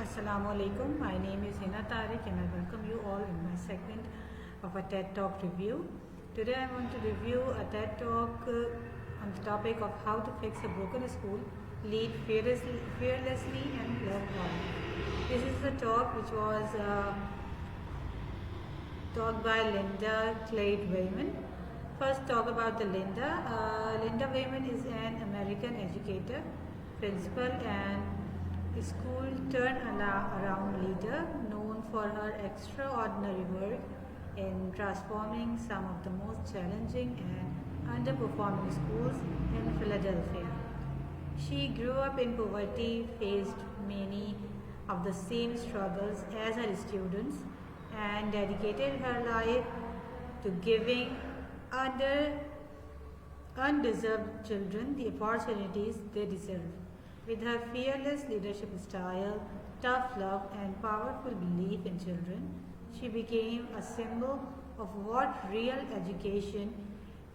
Assalamu alaikum. My name is Hena Tarique and I welcome you all in my segment of a TED Talk review. Today I want to review a TED Talk on the topic of how to fix a broken school, lead fearlessly and love God. This is a talk which was taught by Linda Cliatt-Wayman. First, talk about the Linda. Linda Wayman is an American educator, principal, and school turn-around leader known for her extraordinary work in transforming some of the most challenging and underperforming schools in Philadelphia. She grew up in poverty, faced many of the same struggles as her students, and dedicated her life to giving undeserved children the opportunities they deserve. With her fearless leadership style, tough love, and powerful belief in children, she became a symbol of what real education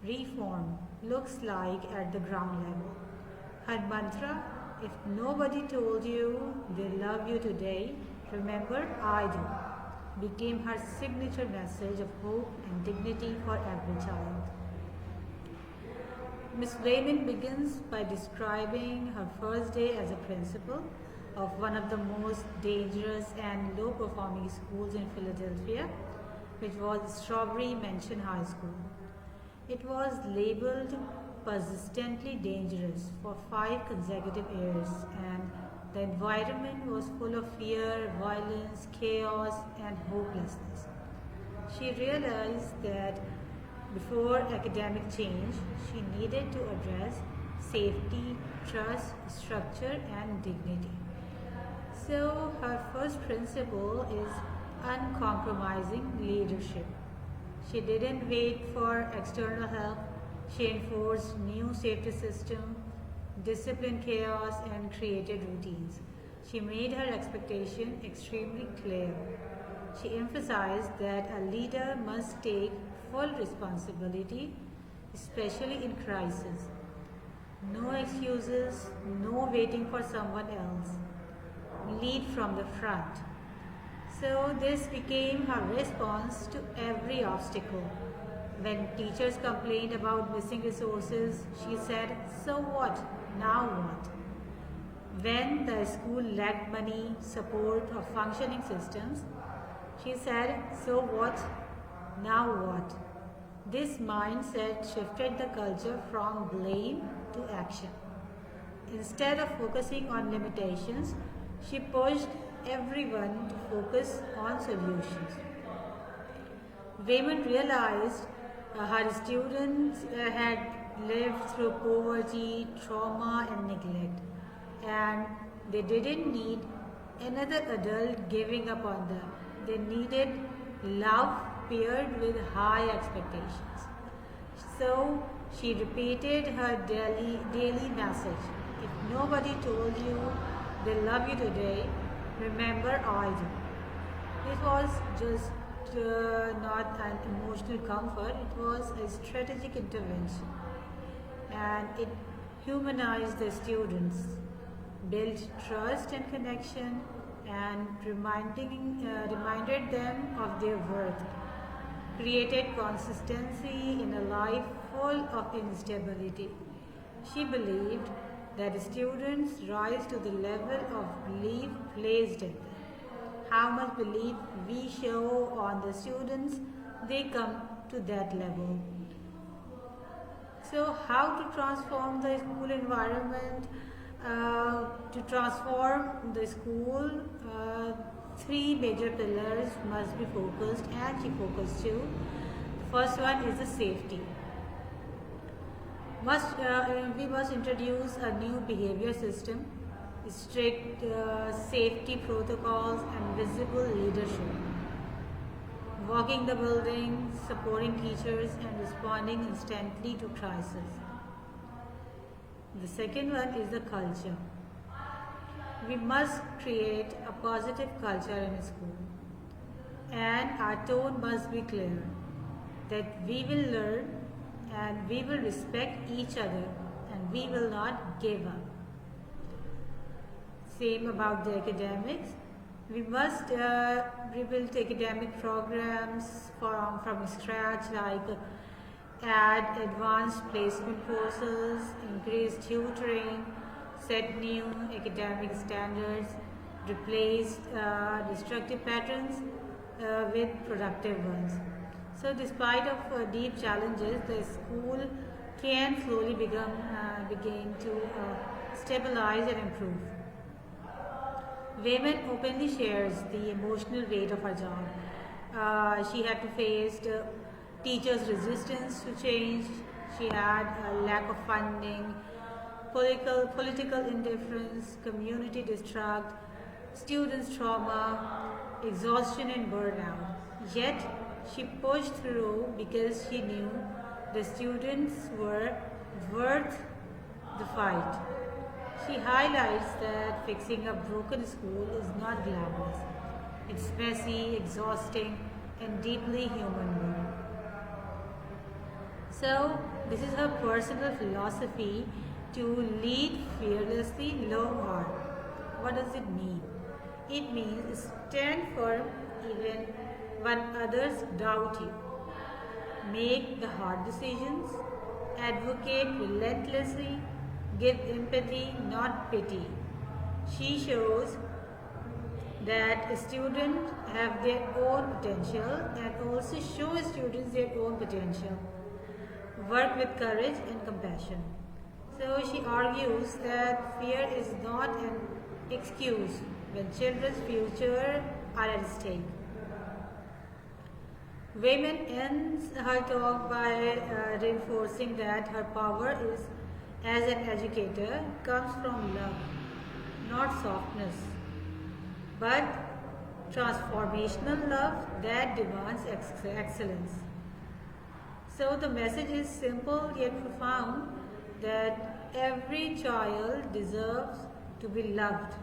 reform looks like at the ground level. Her mantra, if nobody told you they love you today, remember I do, became her signature message of hope and dignity for every child. Ms. Wayman begins by describing her first day as a principal of one of the most dangerous and low-performing schools in Philadelphia, which was Strawberry Mansion High School. It was labeled persistently dangerous for 5 consecutive years, and the environment was full of fear, violence, chaos, and hopelessness. She realized that before academic change, she needed to address safety, trust, structure, and dignity. So, her first principle is uncompromising leadership. She didn't wait for external help. She enforced new safety system, disciplined chaos, and created routines. She made her expectation extremely clear. She emphasized that a leader must take full responsibility, especially in crisis. No excuses, no waiting for someone else. Lead from the front. So this became her response to every obstacle. When teachers complained about missing resources, she said, "So what? Now what?" When the school lacked money, support, or functioning systems, she said, "So what? Now what?" This mindset shifted the culture from blame to action. Instead of focusing on limitations, she pushed everyone to focus on solutions. Wayman realized her students had lived through poverty, trauma, and neglect, and they didn't need another adult giving up on them. They needed love paired with high expectations. So she repeated her daily message. If nobody told you they love you today, remember I do. This was just not an emotional comfort, it was a strategic intervention. And it humanized the students, built trust and connection, and reminded them of their worth, created consistency in a life full of instability. She believed that students rise to the level of belief placed in them. How much belief we show on the students, they come to that level. So, how to transform the school environment? To transform the school, 3 major pillars must be focused, and she focused too. The first one is the safety. We must introduce a new behavior system, strict safety protocols, and visible leadership. Walking the building, supporting teachers, and responding instantly to crisis. The second one is the culture. We must create a positive culture in school, and our tone must be clear that we will learn and we will respect each other and we will not give up. Same about the academics. We must rebuild academic programs from scratch, like add advanced placement courses, increase tutoring, set new academic standards, replace destructive patterns with productive ones. So, despite of deep challenges, the school can slowly begin to stabilize and improve. Wayman openly shares the emotional weight of her job. She had to face teachers' resistance to change. She had a lack of funding, political indifference, community distrust, students' trauma, exhaustion, and burnout. Yet, she pushed through because she knew the students were worth the fight. She highlights that fixing a broken school is not glamorous. It's messy, exhausting, and deeply human work. So, this is her personal philosophy to lead fearlessly, love hard. What does it mean? It means stand firm even when others doubt you. Make the hard decisions, advocate relentlessly, give empathy, not pity. She shows that students have their own potential and also show students their own potential. Work with courage and compassion. So she argues that fear is not an excuse when children's future are at stake. Wayman ends her talk by reinforcing that her power is as an educator comes from love, not softness, but transformational love that demands excellence. So the message is simple yet profound, that every child deserves to be loved.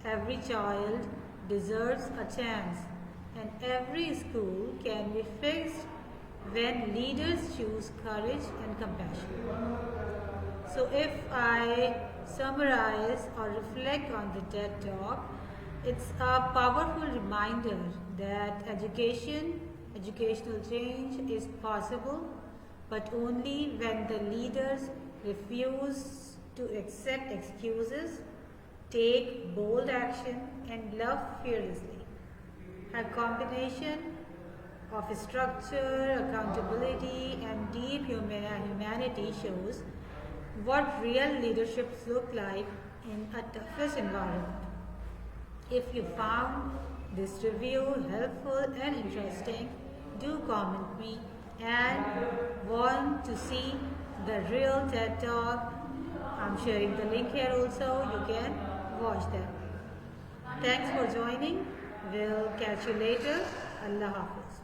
Every child deserves a chance, and every school can be fixed when leaders choose courage and compassion. So, if I summarize or reflect on the TED Talk, it's a powerful reminder that educational change is possible, but only when the leaders refuse to accept excuses, take bold action, and love fearlessly. A combination of structure, accountability, and deep humanity shows what real leaderships look like in a toughest environment. If you found this review helpful and interesting, do comment me and want to see the real TED Talk. I'm sharing the link here also. You can watch them. Thanks for joining. We'll catch you later. Allah Hafiz.